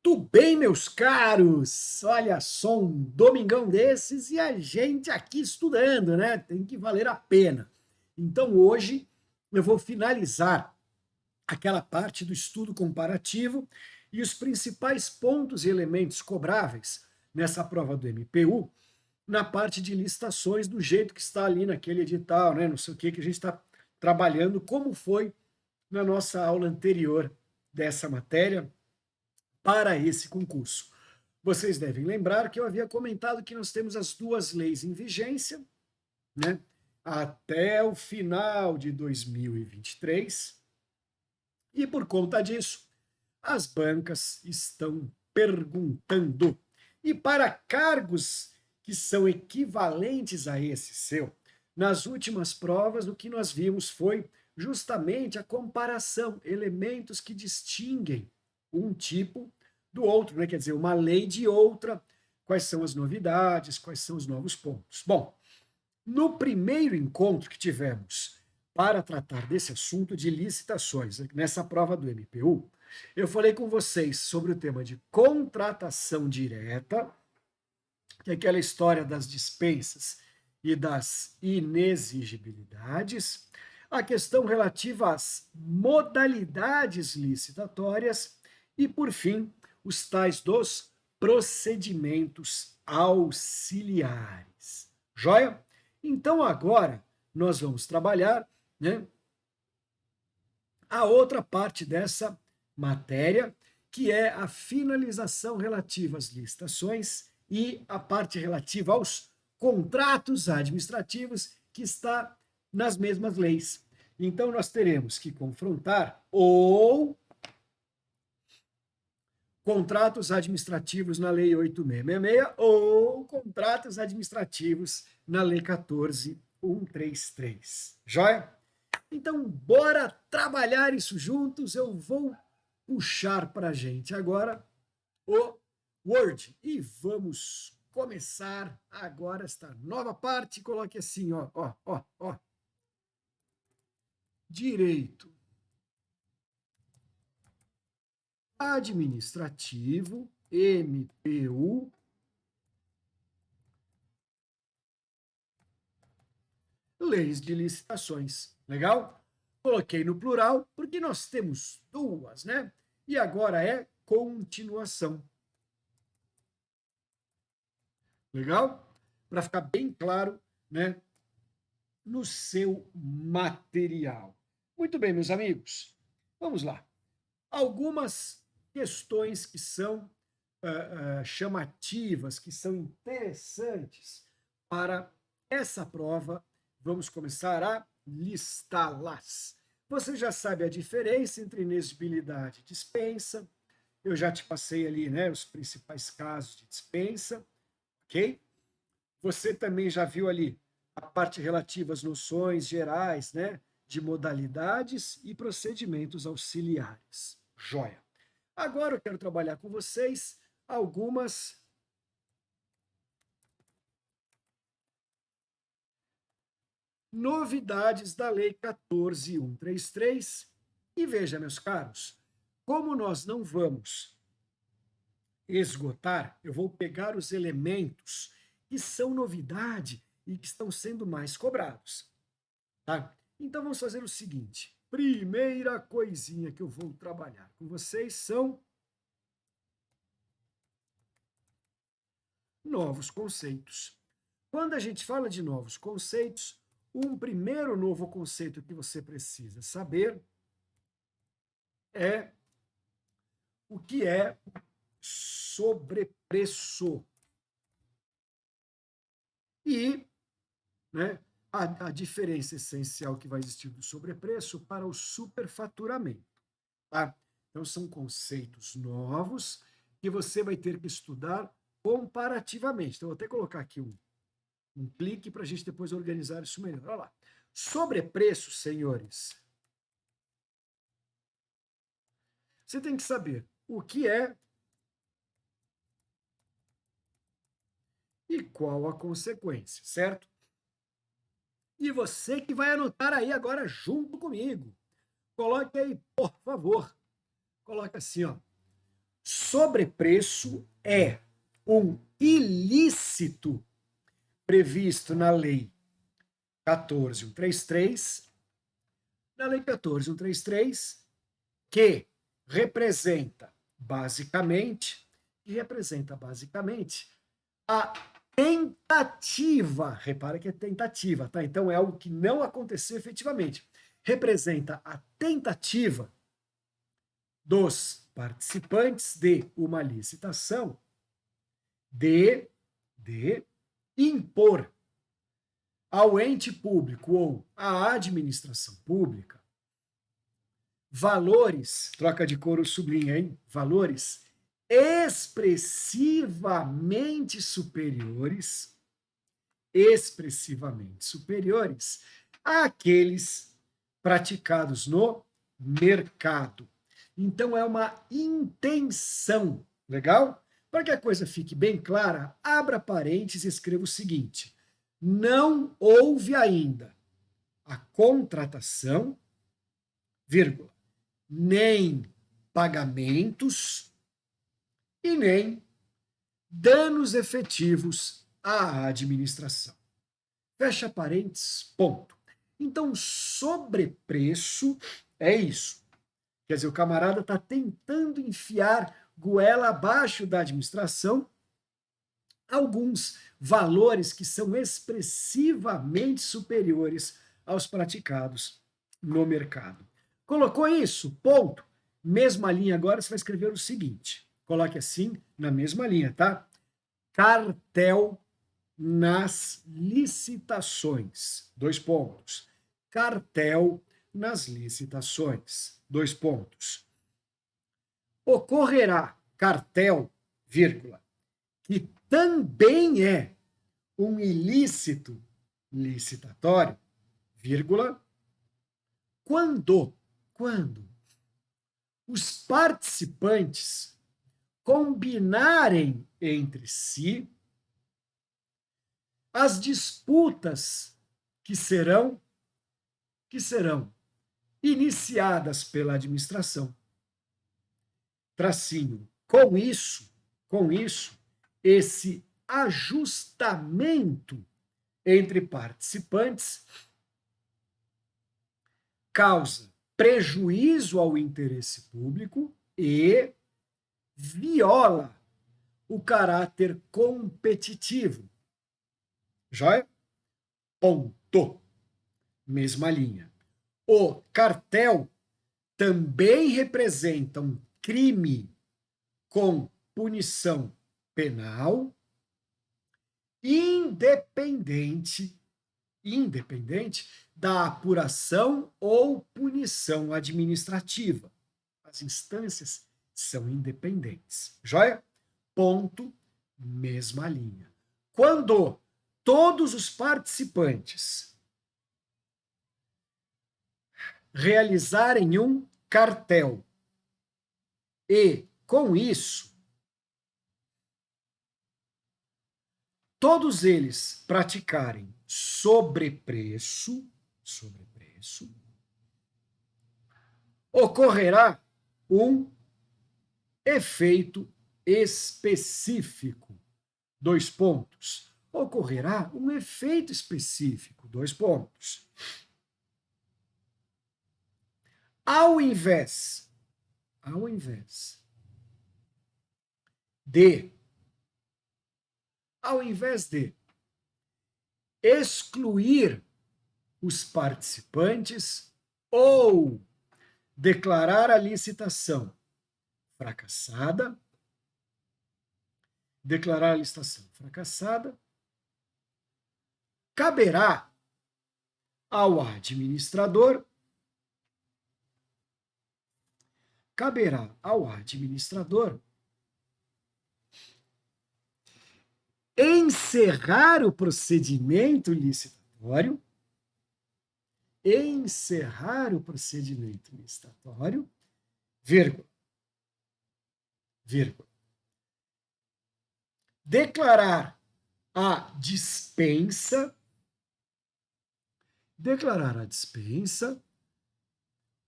Muito bem, meus caros! Olha só, um domingão desses e a gente aqui estudando, né? Tem que valer a pena. Então, hoje eu vou finalizar aquela parte do estudo comparativo e os principais pontos e elementos cobráveis nessa prova do MPU, na parte de licitações, do jeito que está ali naquele edital, né? Não sei o que a gente está trabalhando, como foi na nossa aula anterior dessa matéria para esse concurso. Vocês devem lembrar que eu havia comentado que nós temos as duas leis em vigência, né, até o final de 2023, e por conta disso, as bancas estão perguntando. E para cargos que são equivalentes a esse seu, nas últimas provas, o que nós vimos foi justamente a comparação, elementos que distinguem um tipo do outro, né? Quer dizer, uma lei de outra, quais são as novidades, quais são os novos pontos. Bom, no primeiro encontro que tivemos para tratar desse assunto de licitações, nessa prova do MPU, eu falei com vocês sobre o tema de contratação direta, que é aquela história das dispensas e das inexigibilidades, a questão relativa às modalidades licitatórias e, por fim, os tais dos procedimentos auxiliares. Joia? Então, agora, nós vamos trabalhar, né, a outra parte dessa matéria, que é a finalização relativa às licitações e a parte relativa aos contratos administrativos, que está nas mesmas leis. Então, nós teremos que confrontar ou contratos administrativos na Lei 8666 ou contratos administrativos na Lei 14.133. Joia? Então, bora trabalhar isso juntos. Eu vou puxar para a gente agora o Word e vamos começar agora esta nova parte. Coloque assim, ó. Direito administrativo, MPU, leis de licitações. Legal? Coloquei no plural porque nós temos duas, né? E agora é continuação. Legal? Para ficar bem claro, né, no seu material. Muito bem, meus amigos. Vamos lá. Algumas questões que são chamativas, que são interessantes para essa prova. Vamos começar a listá-las. Você já sabe a diferença entre inexigibilidade e dispensa. Eu já te passei ali, né, os principais casos de dispensa, ok? Você também já viu ali a parte relativa às noções gerais, né, de modalidades e procedimentos auxiliares. Joia. Agora eu quero trabalhar com vocês algumas novidades da Lei 14.133. E veja, meus caros, como nós não vamos esgotar, eu vou pegar os elementos que são novidade e que estão sendo mais cobrados. Tá? Então vamos fazer o seguinte: primeira coisinha que eu vou trabalhar com vocês são novos conceitos. Quando a gente fala de novos conceitos, um primeiro novo conceito que você precisa saber é o que é sobrepreço. E, né, a diferença essencial que vai existir do sobrepreço para o superfaturamento. Tá? Então, são conceitos novos que você vai ter que estudar comparativamente. Então, vou até colocar aqui um clique para a gente depois organizar isso melhor. Olha lá. Sobrepreço, senhores. Você tem que saber o que é e qual a consequência, certo? E você que vai anotar aí agora junto comigo. Coloque aí, por favor. Coloque assim, ó. Sobrepreço é um ilícito previsto na Lei 14.133, na Lei 14.133, que representa basicamente a tentativa, repara que é tentativa, tá? Então é algo que não aconteceu efetivamente. Representa a tentativa dos participantes de uma licitação de impor ao ente público ou à administração pública valores, troca de coro sublinha, hein? Valores expressivamente superiores àqueles praticados no mercado. Então é uma intenção, legal? Para que a coisa fique bem clara, abra parênteses e escreva o seguinte: não houve ainda a contratação, vírgula, nem pagamentos e nem danos efetivos à administração. Fecha parênteses, ponto. Então, sobrepreço é isso. Quer dizer, o camarada está tentando enfiar goela abaixo da administração alguns valores que são expressivamente superiores aos praticados no mercado. Colocou isso? Ponto. Mesma linha agora, você vai escrever o seguinte. Coloque assim, na mesma linha, tá? Cartel nas licitações. 2 pontos. Cartel nas licitações. 2 pontos. Ocorrerá cartel, vírgula, que também é um ilícito licitatório, vírgula, quando os participantes combinarem entre si as disputas que serão iniciadas pela administração. Tracinho. Com isso, esse ajustamento entre participantes causa prejuízo ao interesse público e viola o caráter competitivo. Joia? Ponto. Mesma linha. O cartel também representa um crime com punição penal independente da apuração ou punição administrativa. As instâncias são independentes. Joia? Ponto, mesma linha. Quando todos os participantes realizarem um cartel e, com isso, todos eles praticarem sobrepreço, ocorrerá um efeito específico. 2 pontos. Ocorrerá um efeito específico. 2 pontos. Ao invés de excluir os participantes ou declarar a licitação fracassada, caberá ao administrador encerrar o procedimento licitatório, vírgula, declarar a dispensa,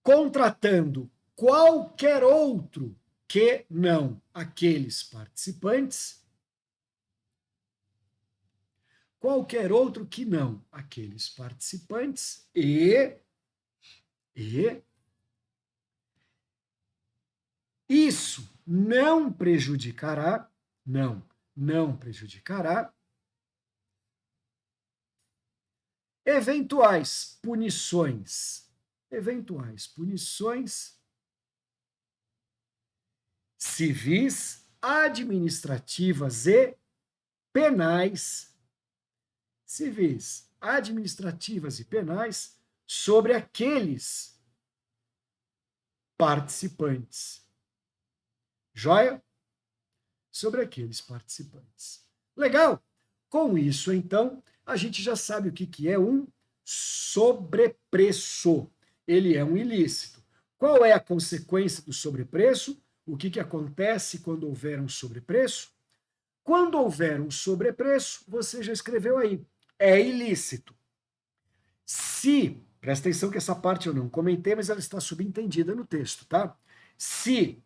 contratando qualquer outro que não aqueles participantes, qualquer outro que não aqueles participantes e isso não prejudicará, não prejudicará eventuais punições civis, administrativas e penais, sobre aqueles participantes. Joia? Sobre aqueles participantes. Legal? Com isso, então, a gente já sabe o que é um sobrepreço. Ele é um ilícito. Qual é a consequência do sobrepreço? O que acontece quando houver um sobrepreço? Quando houver um sobrepreço, você já escreveu aí, é ilícito. Se, presta atenção que essa parte eu não comentei, mas ela está subentendida no texto, tá? Se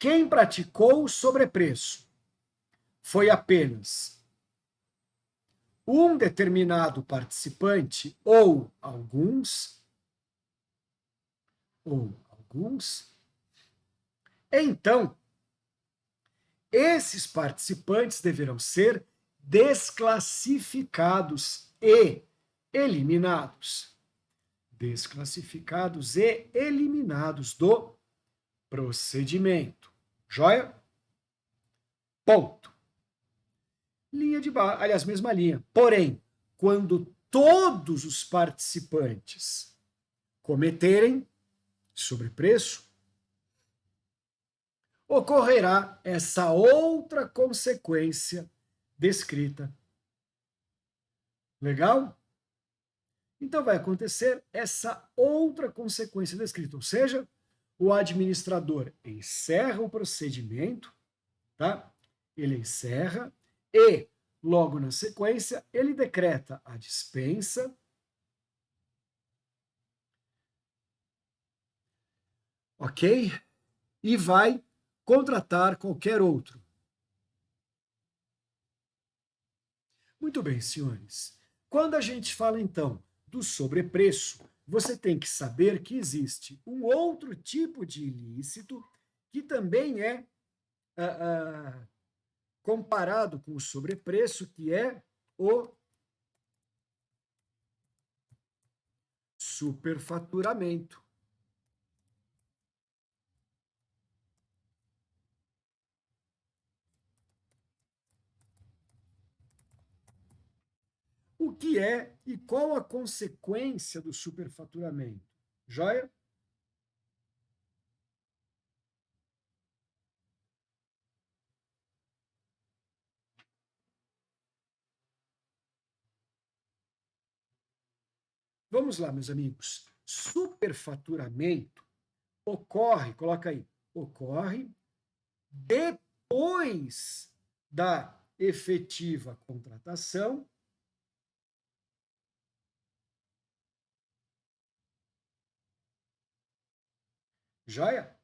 quem praticou o sobrepreço foi apenas um determinado participante ou alguns, então esses participantes deverão ser desclassificados e eliminados. Desclassificados e eliminados do procedimento. Joia? Ponto. Linha de baixo, aliás, mesma linha. Porém, quando todos os participantes cometerem sobrepreço, ocorrerá essa outra consequência descrita. Legal? Então vai acontecer essa outra consequência descrita, ou seja, o administrador encerra o procedimento, tá? Ele encerra e, logo na sequência, ele decreta a dispensa, ok? E vai contratar qualquer outro. Muito bem, senhores. Quando a gente fala, então, do sobrepreço, você tem que saber que existe um outro tipo de ilícito que também é comparado com o sobrepreço, que é o superfaturamento. O que é e qual a consequência do superfaturamento? Joia? Vamos lá, meus amigos. Superfaturamento ocorre, coloca aí, ocorre depois da efetiva contratação. Joia?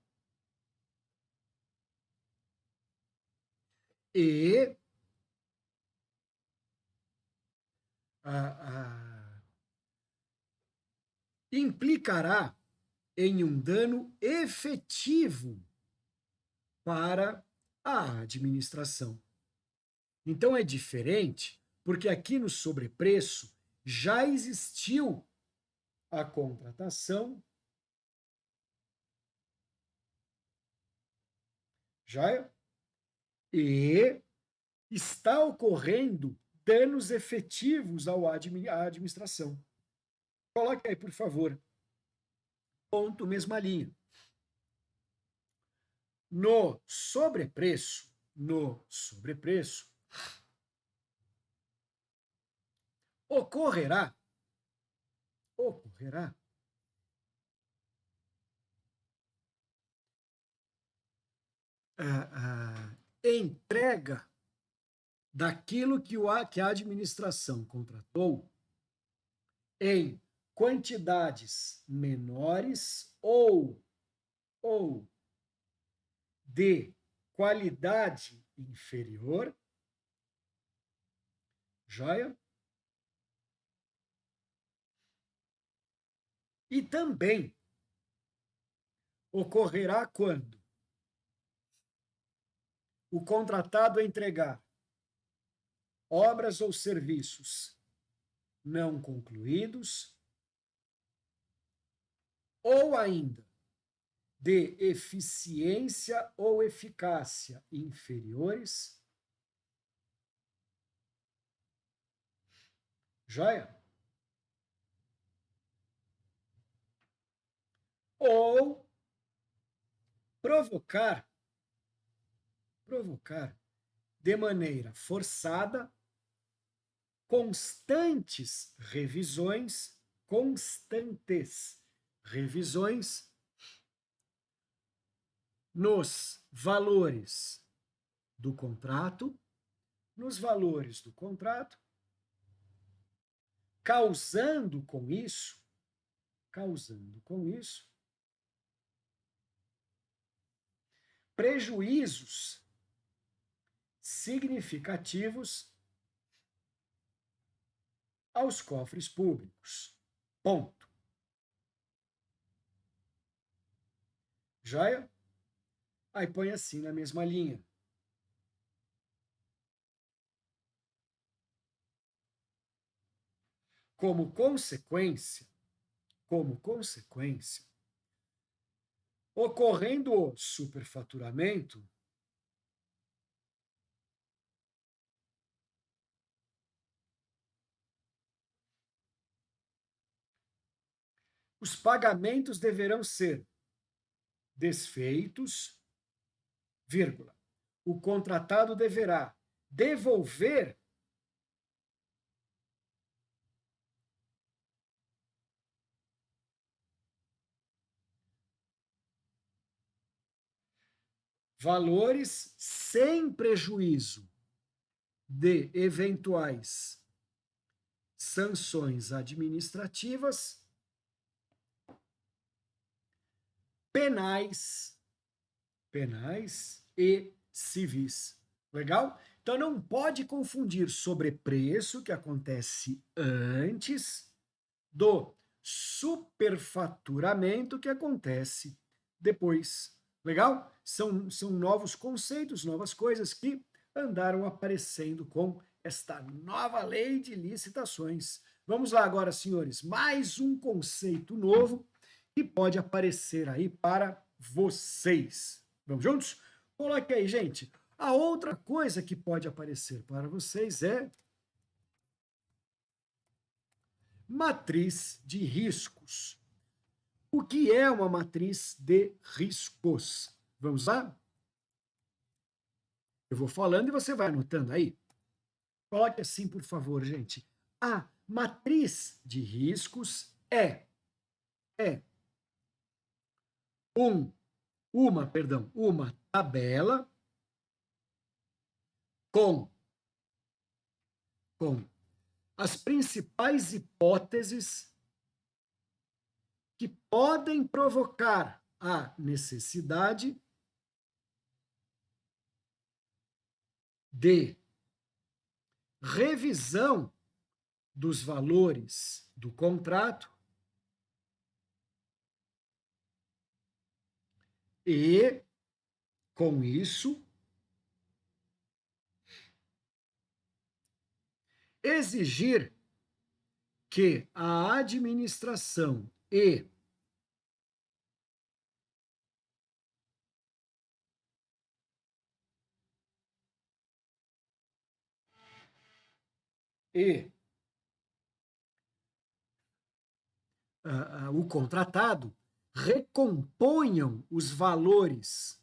E implicará em um dano efetivo para a administração. Então é diferente, porque aqui no sobrepreço já existiu a contratação, já e está ocorrendo danos efetivos à administração. Coloque aí, por favor. Ponto, mesma linha. No sobrepreço, ocorrerá entrega daquilo que a administração contratou em quantidades menores ou de qualidade inferior, joia? E também ocorrerá quando o contratado entregar obras ou serviços não concluídos, ou ainda de eficiência ou eficácia inferiores, joia? Ou provocar de maneira forçada constantes revisões nos valores do contrato, causando com isso prejuízos significativos aos cofres públicos. Ponto. Joia? Aí põe assim na mesma linha. Como consequência, ocorrendo o superfaturamento, os pagamentos deverão ser desfeitos, vírgula. O contratado deverá devolver valores sem prejuízo de eventuais sanções administrativas, penais e civis. Legal? Então não pode confundir sobrepreço, que acontece antes, do superfaturamento, que acontece depois. Legal? São novos conceitos, novas coisas que andaram aparecendo com esta nova lei de licitações. Vamos lá agora, senhores, mais um conceito novo que pode aparecer aí para vocês. Vamos juntos? Coloque aí, gente. A outra coisa que pode aparecer para vocês é matriz de riscos. O que é uma matriz de riscos? Vamos lá? Eu vou falando e você vai anotando aí. Coloque assim, por favor, gente. A matriz de riscos é uma tabela com as principais hipóteses que podem provocar a necessidade de revisão dos valores do contrato e, com isso, exigir que a administração e o contratado recomponham os valores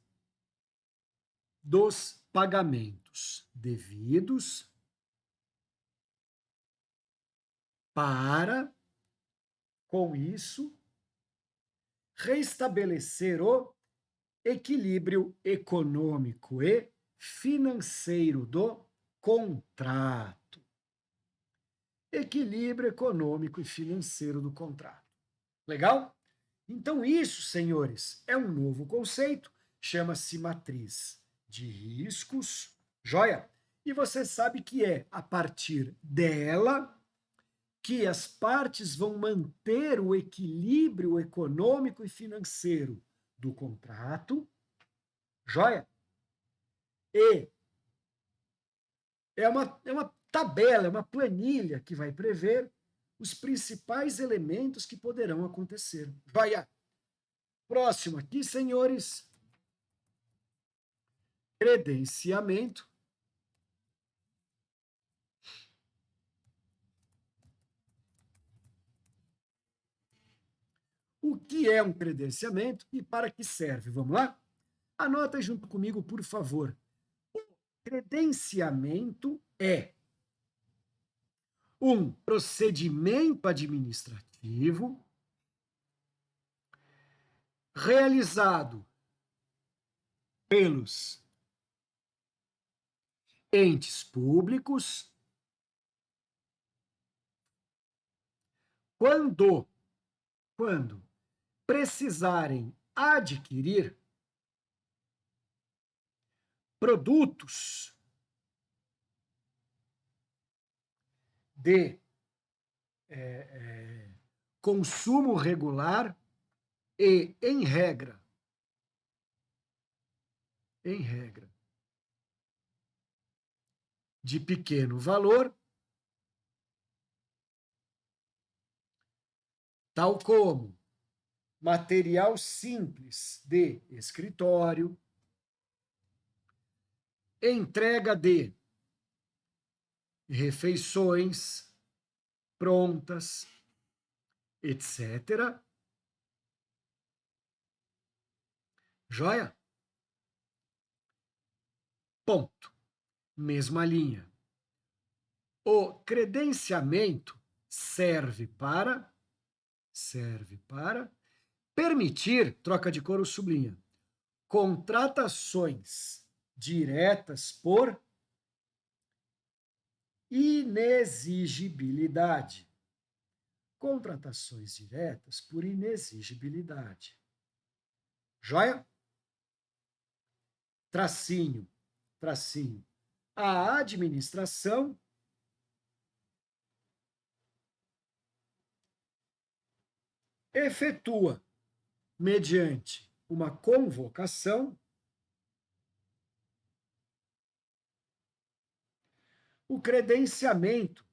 dos pagamentos devidos para, com isso, restabelecer o equilíbrio econômico e financeiro do contrato. Equilíbrio econômico e financeiro do contrato. Legal? Então, isso, senhores, é um novo conceito chama-se matriz de riscos, joia? E você sabe que é a partir dela que as partes vão manter o equilíbrio econômico e financeiro do contrato, joia? E é uma tabela, é uma planilha que vai prever os principais elementos que poderão acontecer. Joia? Próximo aqui, senhores, credenciamento. O que é um credenciamento e para que serve? Vamos lá? Anota junto comigo, por favor. O credenciamento é um procedimento administrativo realizado pelos entes públicos quando precisarem adquirir produtos de consumo regular e, em regra, de pequeno valor, tal como material simples de escritório, entrega de refeições prontas, etc. Joia? Ponto. Mesma linha. O credenciamento serve para permitir, troca de cor ou sublinha, contratações diretas por inexigibilidade. Contratações diretas por inexigibilidade. Joia? Tracinho. A administração efetua, mediante uma convocação, o credenciamento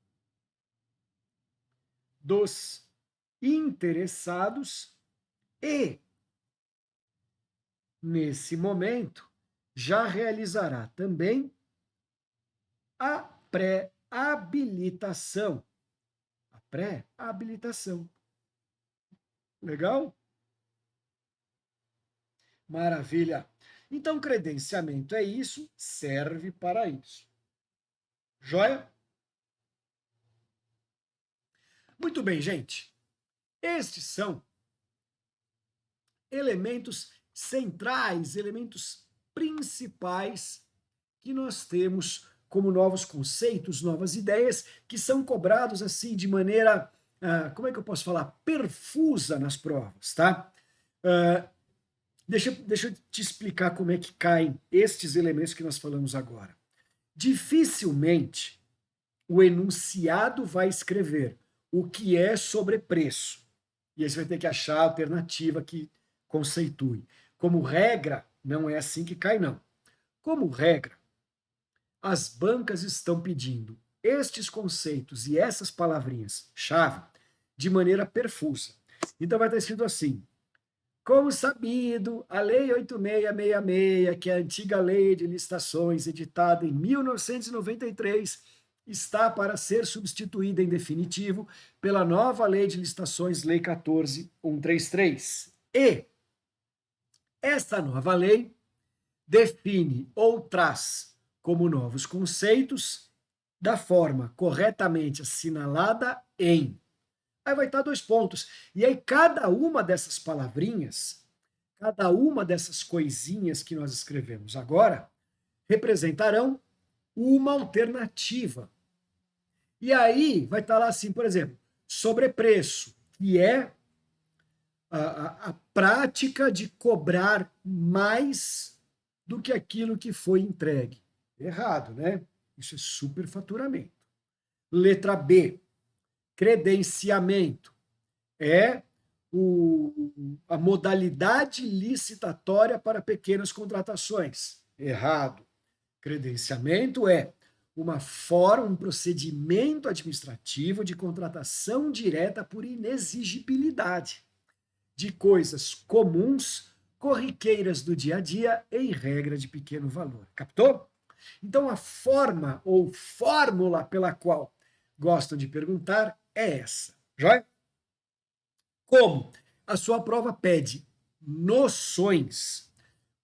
dos interessados e, nesse momento, já realizará também a pré-habilitação. Legal? Maravilha. Então, credenciamento é isso, serve para isso. Joia? Muito bem, gente. Estes são elementos centrais, elementos principais que nós temos como novos conceitos, novas ideias, que são cobrados assim de maneira, como é que eu posso falar, perfusa nas provas, tá? Deixa eu te explicar como é que caem estes elementos que nós falamos agora. Dificilmente o enunciado vai escrever o que é sobrepreço. E aí você vai ter que achar a alternativa que conceitue. Como regra, não é assim que cai, não. Como regra, as bancas estão pedindo estes conceitos e essas palavrinhas-chave de maneira perfusa. Então vai estar escrito assim: como sabido, a Lei 8666, que é a antiga Lei de Licitações, editada em 1993, está para ser substituída em definitivo pela nova Lei de Licitações, Lei 14.133. E esta nova lei define ou traz como novos conceitos, da forma corretamente assinalada em. Aí vai estar 2 pontos. E aí cada uma dessas palavrinhas, cada uma dessas coisinhas que nós escrevemos agora, representarão uma alternativa. E aí vai estar lá assim, por exemplo, sobrepreço, que é a prática de cobrar mais do que aquilo que foi entregue. Errado, né? Isso é superfaturamento. Letra B, credenciamento. É a modalidade licitatória para pequenas contratações. Errado. Credenciamento é uma forma, um procedimento administrativo de contratação direta por inexigibilidade de coisas comuns, corriqueiras do dia a dia, em regra de pequeno valor. Captou? Então, a forma ou fórmula pela qual gostam de perguntar é essa. Joia? Como a sua prova pede noções,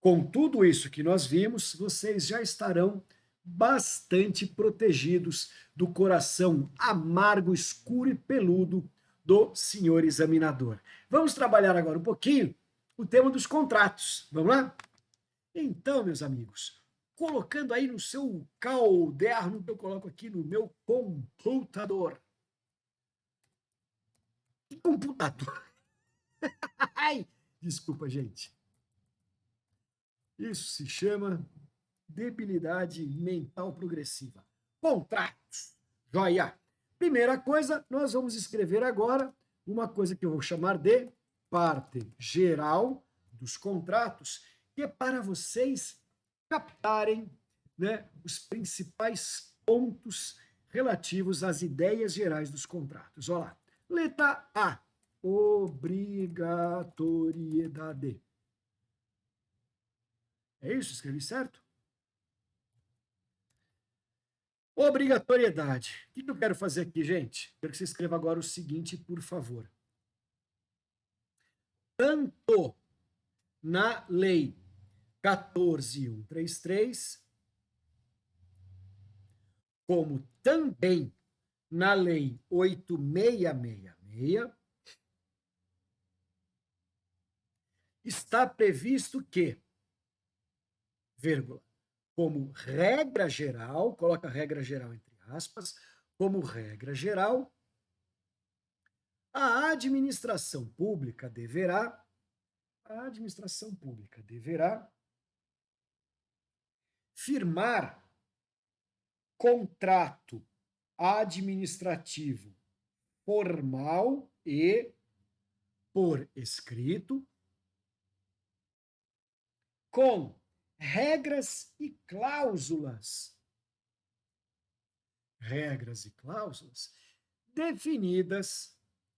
com tudo isso que nós vimos, vocês já estarão bastante protegidos do coração amargo, escuro e peludo do senhor examinador. Vamos trabalhar agora um pouquinho o tema dos contratos. Vamos lá? Então, meus amigos, colocando aí no seu caderno, eu coloco aqui no meu computador. Que computador? Ai, desculpa, gente. Isso se chama debilidade mental progressiva. Contratos. Joia. Primeira coisa, nós vamos escrever agora uma coisa que eu vou chamar de parte geral dos contratos, que é para vocês captarem, né, os principais pontos relativos às ideias gerais dos contratos. Olha lá. Letra A. Obrigatoriedade. É isso? Escrevi certo? Obrigatoriedade. O que eu quero fazer aqui, gente? Quero que você escreva agora o seguinte, por favor. Tanto na Lei 14.133, como também na Lei 8.666, está previsto que, vírgula, como regra geral, coloca regra geral entre aspas, como regra geral, a administração pública deverá firmar contrato administrativo formal e por escrito, com regras e cláusulas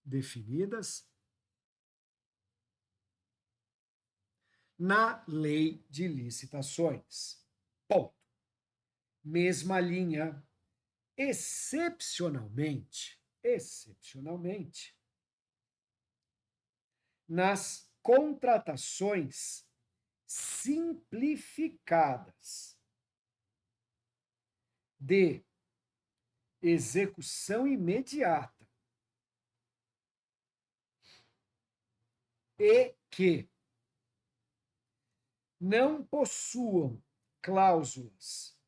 definidas na lei de licitações. Ponto. Mesma linha, excepcionalmente, nas contratações simplificadas de execução imediata e que não possuam cláusulas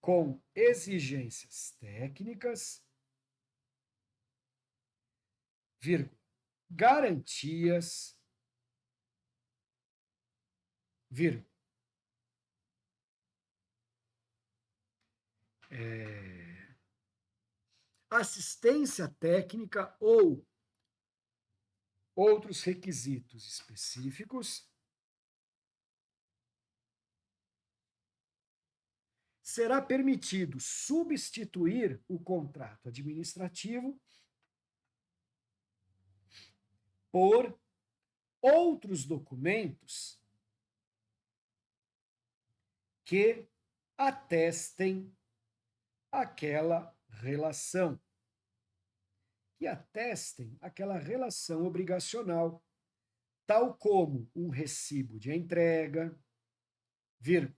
com exigências técnicas, vírgula, garantias, vírgula, assistência técnica ou outros requisitos específicos, será permitido substituir o contrato administrativo por outros documentos que atestem aquela relação, obrigacional, tal como um recibo de entrega, vírgula,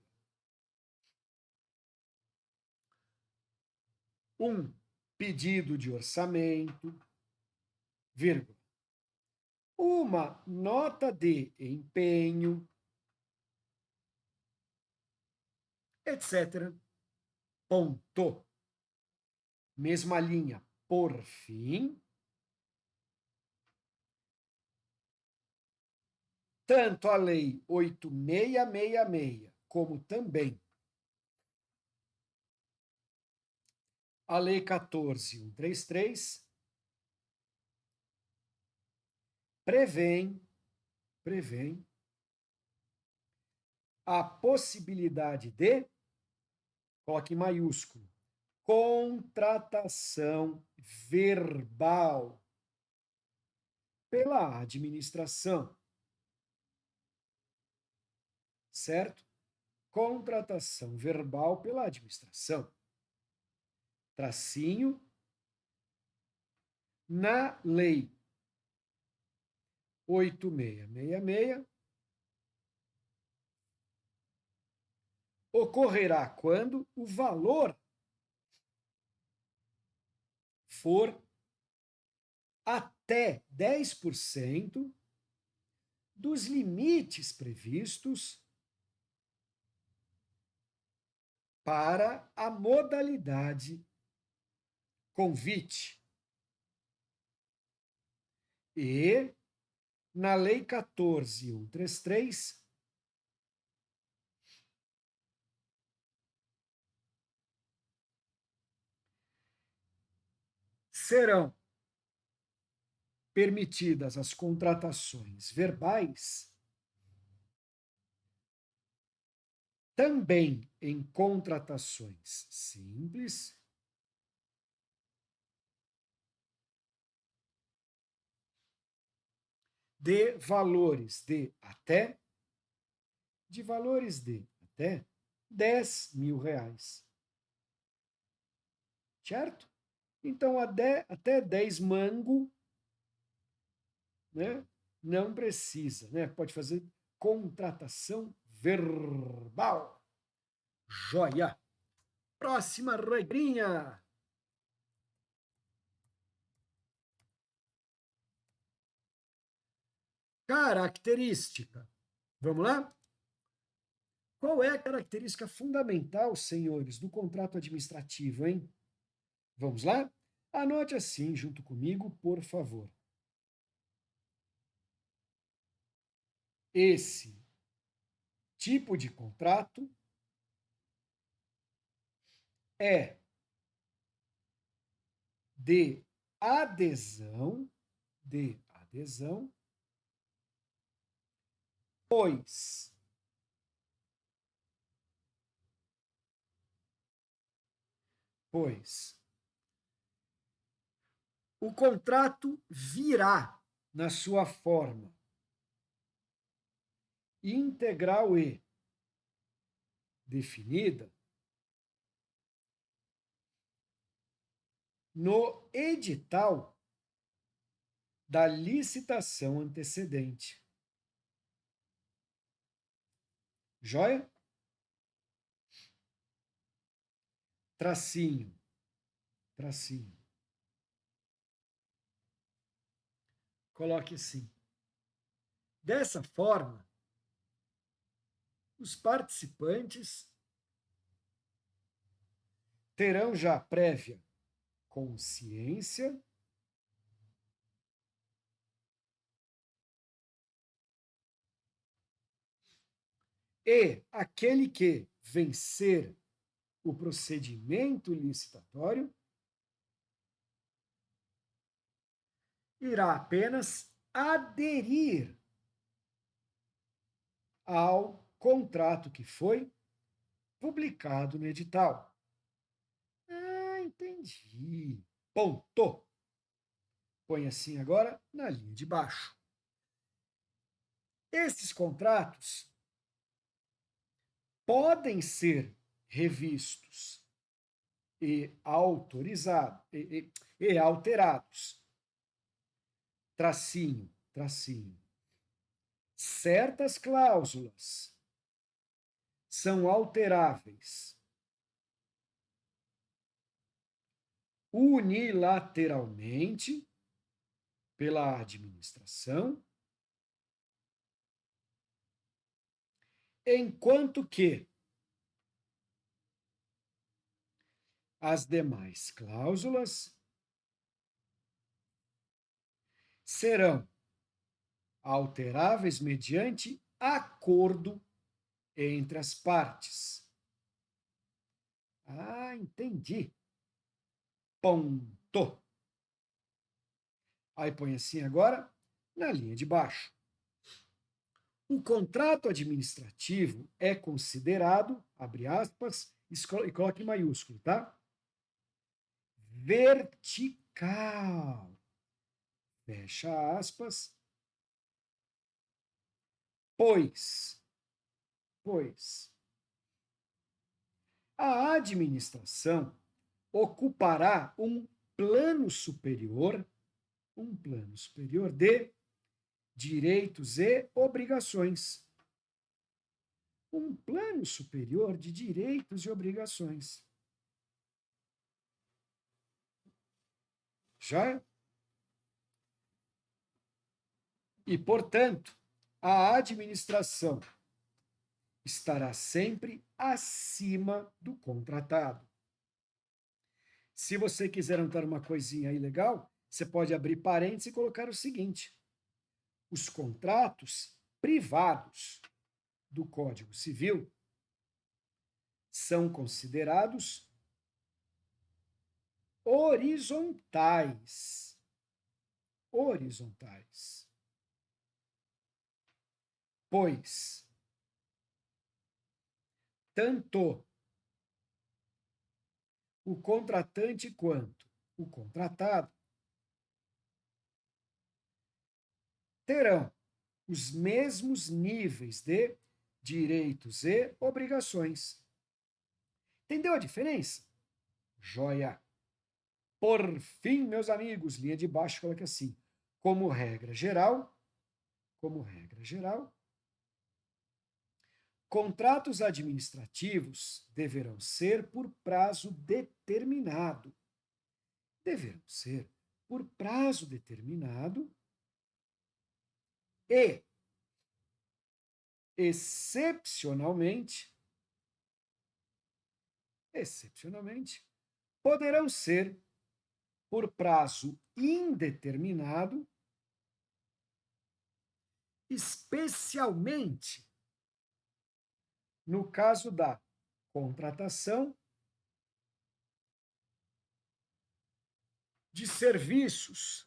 um pedido de orçamento, vírgula, uma nota de empenho, etc. Ponto. Mesma linha. Por fim, tanto a Lei 8666, como também a Lei 14.133, prevêem a possibilidade de, coloque em maiúsculo, contratação verbal pela administração, certo? Contratação verbal pela administração. Tracinho, na Lei 8666, ocorrerá quando o valor for até 10% dos limites previstos para a modalidade convite. E, na Lei 14.133, serão permitidas as contratações verbais também em contratações simples, de valores de até 10 mil reais. Certo? Então, até 10 mango, né, não precisa, né? Pode fazer contratação verbal. Joia! Próxima regrinha. Característica. Vamos lá? Qual é a característica fundamental, senhores, do contrato administrativo, hein? Vamos lá? Anote assim junto comigo, por favor. Esse tipo de contrato é de adesão, pois o contrato virá na sua forma integral e definida no edital da licitação antecedente. Joia? Tracinho. Coloque assim. Dessa forma, os participantes terão já prévia consciência e aquele que vencer o procedimento licitatório irá apenas aderir ao contrato que foi publicado no edital. Ah, entendi. Ponto. Põe assim agora na linha de baixo. Esses contratos podem ser revistos e autorizados e alterados. Tracinho. Certas cláusulas são alteráveis unilateralmente pela administração, enquanto que as demais cláusulas serão alteráveis mediante acordo entre as partes. Ah, entendi. Ponto. Aí põe assim agora, na linha de baixo. O contrato administrativo é considerado, abre aspas, e coloque em maiúsculo, tá? Vertical. Fecha aspas. Pois a administração ocupará um plano superior de direitos e obrigações. Um plano superior de direitos e obrigações. Já? E, portanto, a administração estará sempre acima do contratado. Se você quiser anotar uma coisinha aí legal, você pode abrir parênteses e colocar o seguinte: os contratos privados do Código Civil são considerados horizontais. Horizontais. Pois tanto o contratante quanto o contratado terão os mesmos níveis de direitos e obrigações. Entendeu a diferença? Joia! Por fim, meus amigos, linha de baixo coloca assim: como regra geral, contratos administrativos deverão ser por prazo determinado. Deverão ser por prazo determinado e, excepcionalmente, poderão ser por prazo indeterminado, especialmente no caso da contratação de serviços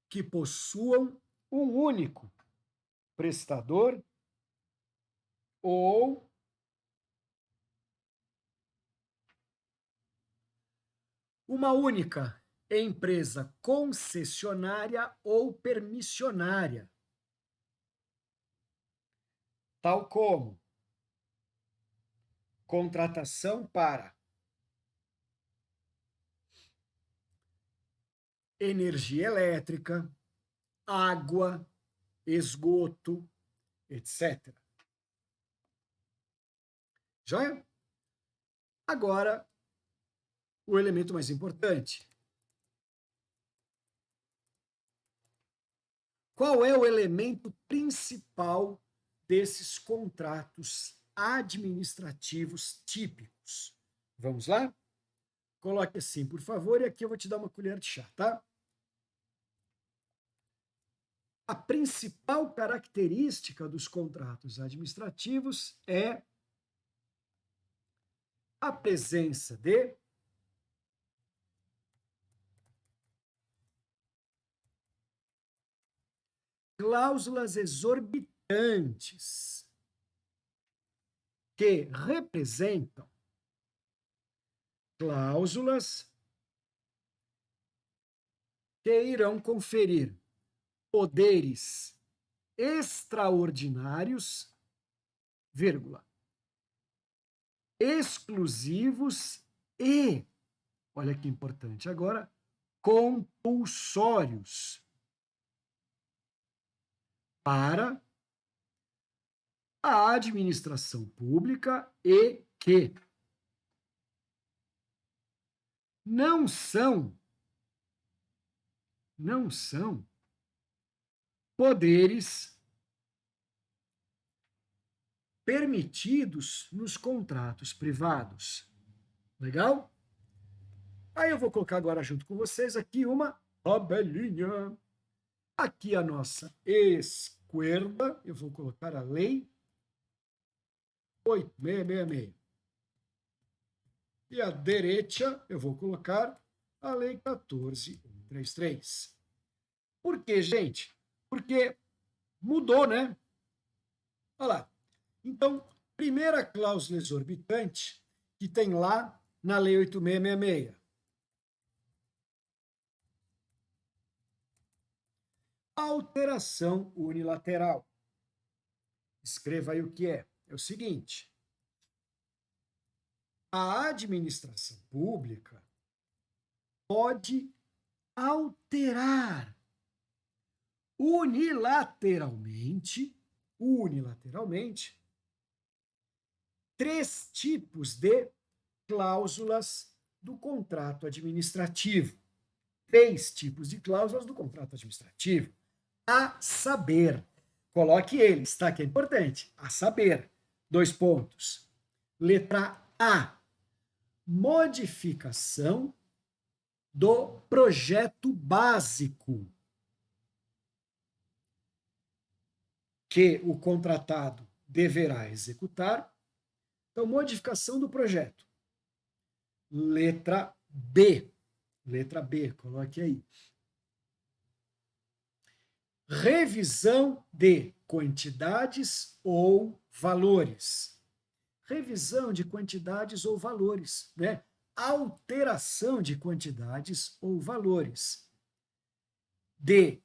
que possuam um único prestador ou uma única empresa concessionária ou permissionária, tal como contratação para energia elétrica, água, esgoto, etc. Joia? Agora, o elemento mais importante. Qual é o elemento principal desses contratos administrativos típicos? Vamos lá? Coloque assim, por favor, e aqui eu vou te dar uma colher de chá, tá? A principal característica dos contratos administrativos é a presença de cláusulas exorbitantes que representam cláusulas que irão conferir poderes extraordinários, vírgula, exclusivos e, olha que importante agora, compulsórios para a administração pública e que não são poderes permitidos nos contratos privados. Legal? Aí eu vou colocar agora junto com vocês aqui uma tabelinha Aqui a nossa esquerda, eu vou colocar a lei 8666. E a direita, eu vou colocar a lei 14133. Por quê, gente? Porque mudou, né? Olha lá. Então, primeira cláusula exorbitante que tem lá na lei 8666. Alteração unilateral. Escreva aí o que é. É o seguinte: a administração pública pode alterar unilateralmente, três tipos de cláusulas do contrato administrativo. Três tipos de cláusulas do contrato administrativo. A saber, coloque eles, tá? Que é importante. A saber, dois pontos. Letra A, modificação do projeto básico que o contratado deverá executar. Então, modificação do projeto. Letra B, coloque aí. Revisão de quantidades ou valores. Revisão de quantidades ou valores, né? Alteração de quantidades ou valores. De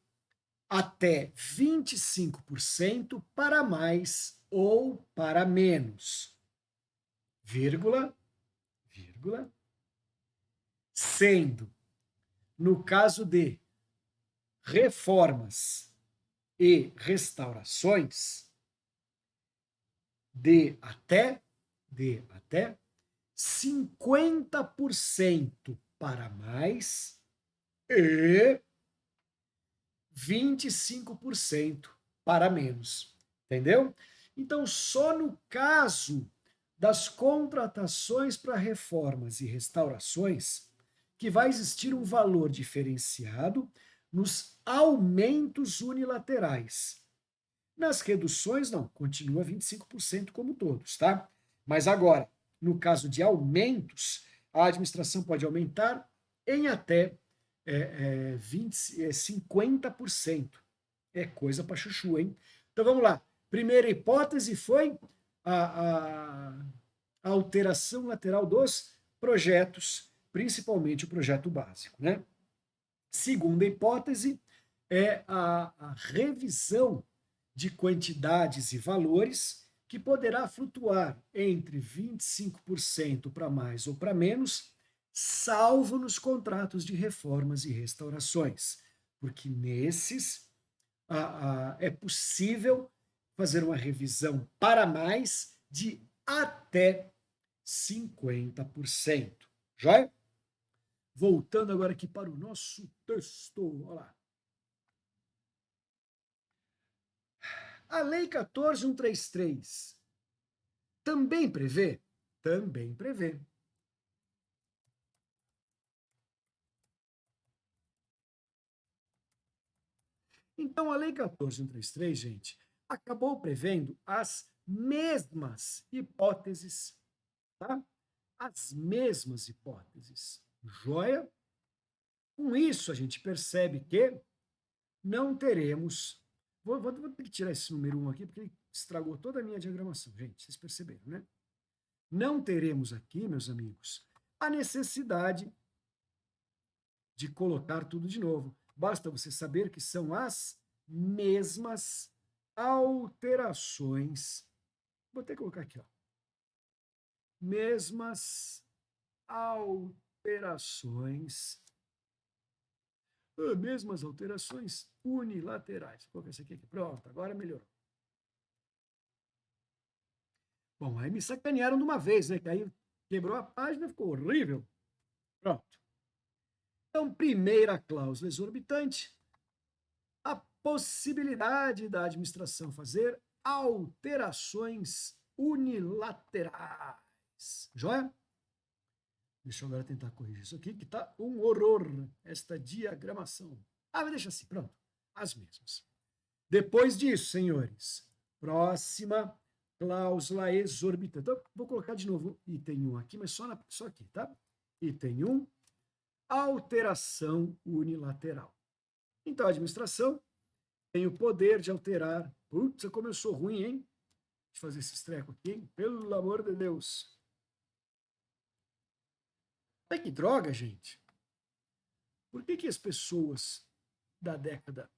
até 25% para mais ou para menos. Vírgula, sendo, no caso de reformas e restaurações, de até 50% para mais e 25% para menos. Entendeu? Então, só no caso das contratações para reformas e restaurações que vai existir um valor diferenciado nos aumentos unilaterais. Nas reduções, não, continua 25% como todos, tá? Mas agora, no caso de aumentos, a administração pode aumentar em até 50%. É coisa para chuchu, hein? Então vamos lá. Primeira hipótese foi a alteração lateral dos projetos, principalmente o projeto básico, né? Segunda hipótese é a revisão de quantidades e valores, que poderá flutuar entre 25% para mais ou para menos, salvo nos contratos de reformas e restaurações, porque nesses é possível fazer uma revisão para mais de até 50%. Joia? Voltando agora aqui para o nosso texto. Olha lá. A Lei 14.133 também prevê? Também prevê. Então, a Lei 14.133, gente, acabou prevendo as mesmas hipóteses, tá? As mesmas hipóteses. Joia? Com isso, a gente percebe que não teremos. Vou ter que tirar esse número 1 aqui, porque ele estragou toda a minha diagramação, gente. Vocês perceberam, né? Não teremos aqui, meus amigos, a necessidade de colocar tudo de novo. Basta você saber que são as mesmas alterações. Vou ter que colocar aqui, ó. Mesmas alterações. Mesmas alterações unilaterais. Vou colocar isso aqui. Pronto, agora melhorou. Bom, aí me sacanearam de uma vez, né? Que aí quebrou a página, ficou horrível. Pronto. Então, primeira cláusula exorbitante, a possibilidade da administração fazer alterações unilaterais. Joia? Deixa eu agora tentar corrigir isso aqui, que está um horror, esta diagramação. Mas deixa assim, pronto. as mesmas. Depois disso, senhores, próxima cláusula exorbitante. Então, vou colocar de novo item 1 aqui, mas só aqui, tá? Item 1, alteração unilateral. Então, a administração tem o poder de alterar. Putz, como eu sou ruim, hein? De fazer esse treco aqui, hein? Pelo amor de Deus. É que droga, gente. Por que as pessoas da década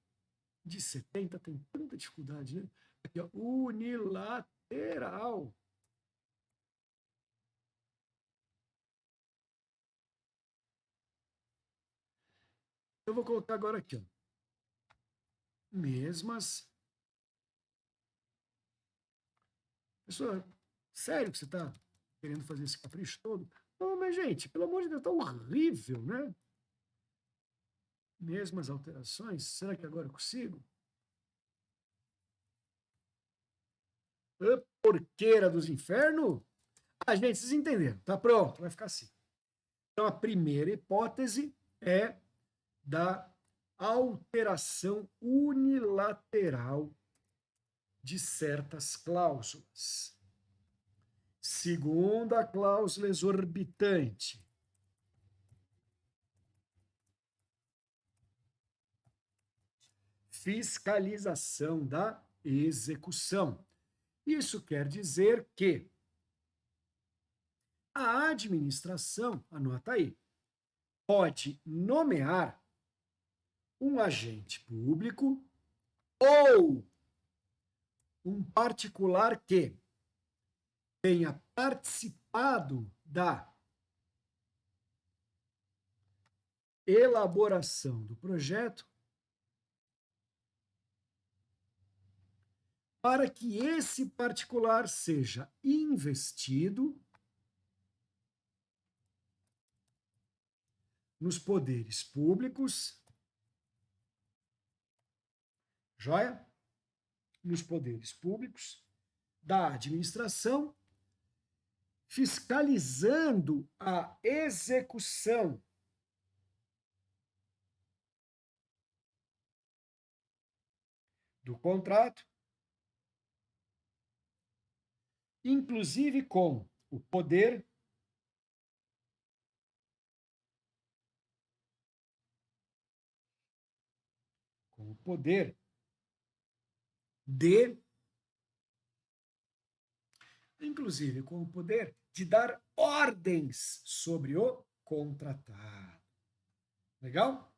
de 70 têm tanta dificuldade, né? Aqui, ó, unilateral. Eu vou colocar agora aqui, ó. Mesmas. Pessoa, sério que você está querendo fazer esse capricho todo? Não, mas, gente, pelo amor de Deus, tá horrível, né? Mesmas alterações. Será que agora eu consigo? A porqueira dos infernos? Ah, gente, vocês entenderam. Tá pronto, vai ficar assim. Então, a primeira hipótese é da alteração unilateral de certas cláusulas. Segunda cláusula exorbitante. Fiscalização da execução. Isso quer dizer que a administração, anota aí, pode nomear um agente público ou um particular que tenha participado da elaboração do projeto para que esse particular seja investido nos poderes públicos, joia? Nos poderes públicos da administração, fiscalizando a execução do contrato, inclusive com o poder de, inclusive com o poder de dar ordens sobre o contratado. Legal?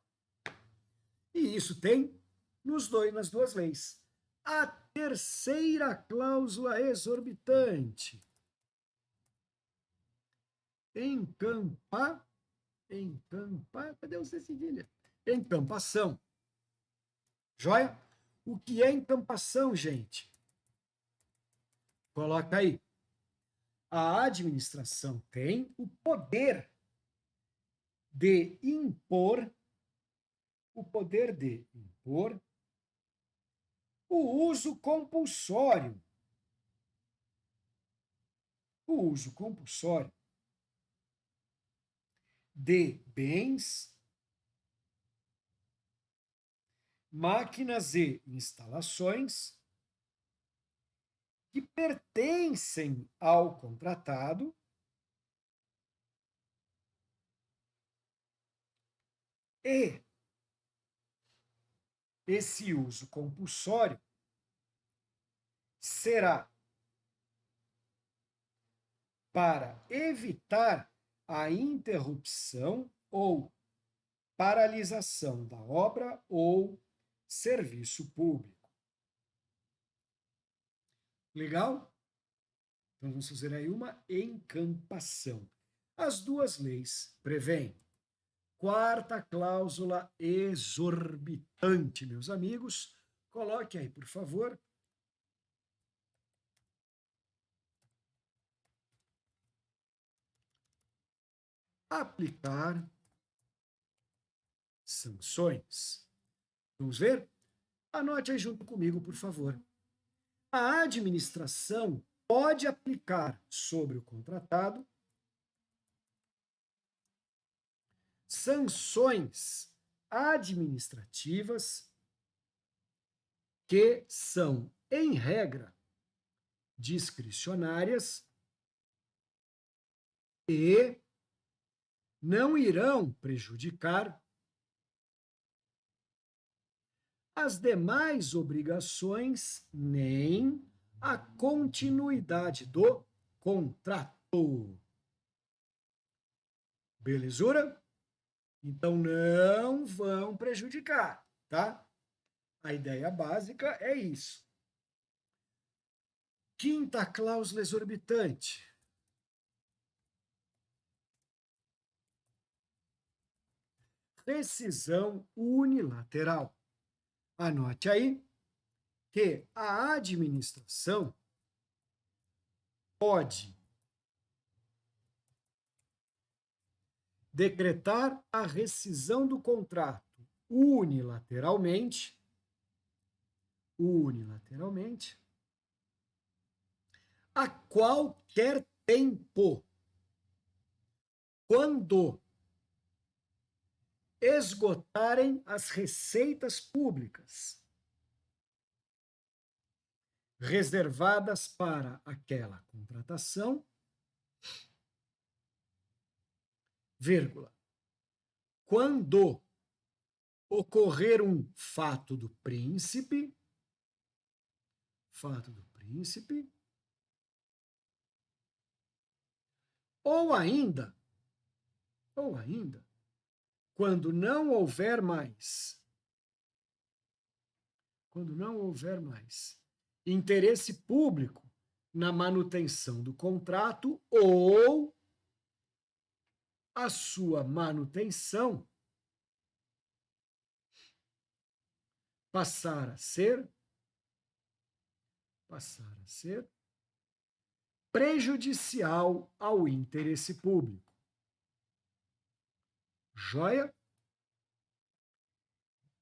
E isso tem nas duas leis. A terceira cláusula exorbitante. Cadê o C cedilha? Encampação. Joia? O que é encampação, gente? Coloca aí. A administração tem o poder de impor o uso compulsório. O uso compulsório de bens, máquinas e instalações que pertencem ao contratado e esse uso compulsório será para evitar a interrupção ou paralisação da obra ou serviço público. Legal? Então vamos fazer aí uma encampação. As duas leis prevêem. Quarta cláusula exorbitante, meus amigos. Coloque aí, por favor. Aplicar sanções. Vamos ver? Anote aí junto comigo, por favor. A administração pode aplicar sobre o contratado sanções administrativas que são, em regra, discricionárias e não irão prejudicar as demais obrigações nem a continuidade do contrato. Belezura? Então não vão prejudicar, tá? A ideia básica é isso. Quinta cláusula exorbitante. Rescisão unilateral. Anote aí que a administração pode decretar a rescisão do contrato unilateralmente, a qualquer tempo, quando esgotarem as receitas públicas reservadas para aquela contratação, vírgula, quando ocorrer um fato do príncipe, ou ainda, quando não houver mais interesse público na manutenção do contrato ou a sua manutenção passar a ser prejudicial ao interesse público. Joia?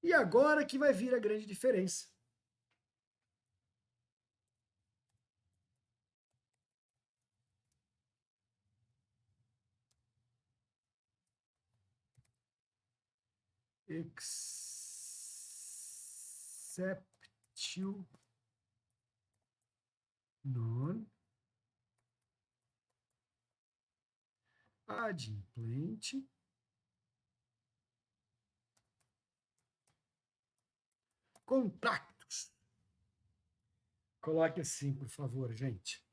E agora que vai vir a grande diferença. Exceptio non adimplente contractus. Coloque assim, por favor, gente.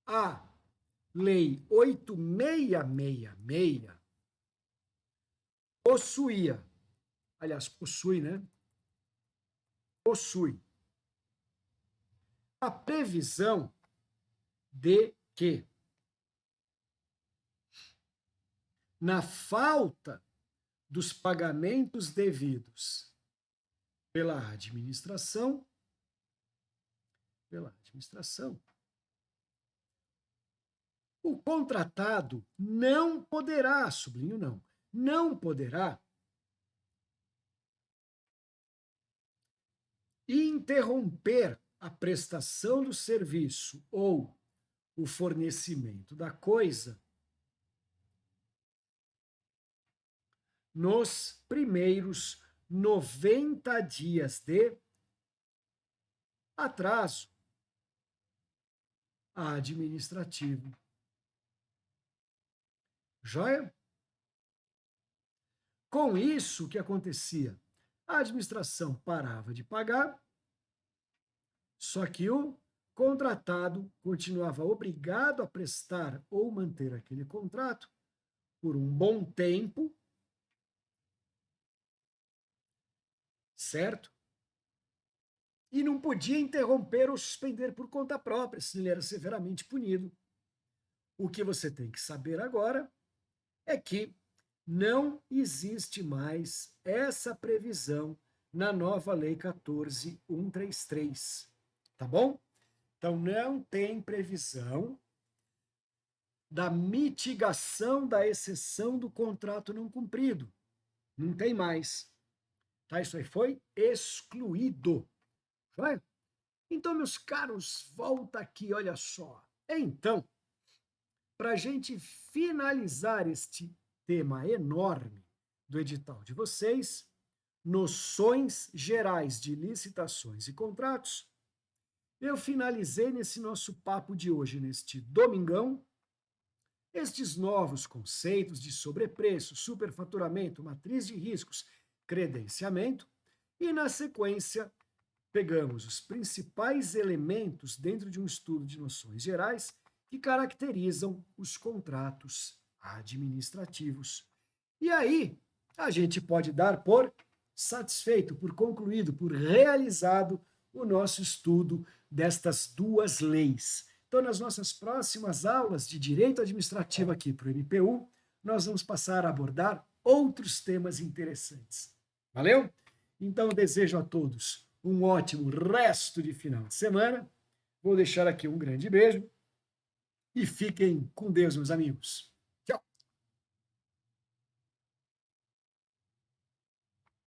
A Lei 8666 possuía, aliás, possui, né? Possui a previsão de que, na falta dos pagamentos devidos pela administração, o contratado não poderá, sublinho não poderá interromper a prestação do serviço ou o fornecimento da coisa nos primeiros 90 dias de atraso administrativo. Joia? Com isso, o que acontecia? A administração parava de pagar, só que o contratado continuava obrigado a prestar ou manter aquele contrato por um bom tempo, certo? E não podia interromper ou suspender por conta própria, senão ele era severamente punido. O que você tem que saber agora é que não existe mais essa previsão na nova Lei 14.133, tá bom? Então, não tem previsão da mitigação da exceção do contrato não cumprido. Não tem mais. Tá? Isso aí foi excluído. Vai? Então, meus caros, volta aqui, olha só. Então, para a gente finalizar este tema enorme do edital de vocês, noções gerais de licitações e contratos, eu finalizei nesse nosso papo de hoje, neste domingão, estes novos conceitos de sobrepreço, superfaturamento, matriz de riscos, credenciamento, e na sequência pegamos os principais elementos dentro de um estudo de noções gerais que caracterizam os contratos administrativos. E aí, a gente pode dar por satisfeito, por concluído, por realizado o nosso estudo destas duas leis. Então, nas nossas próximas aulas de direito administrativo aqui para o MPU, nós vamos passar a abordar outros temas interessantes. Valeu? Então, eu desejo a todos um ótimo resto de final de semana. Vou deixar aqui um grande beijo e fiquem com Deus, meus amigos.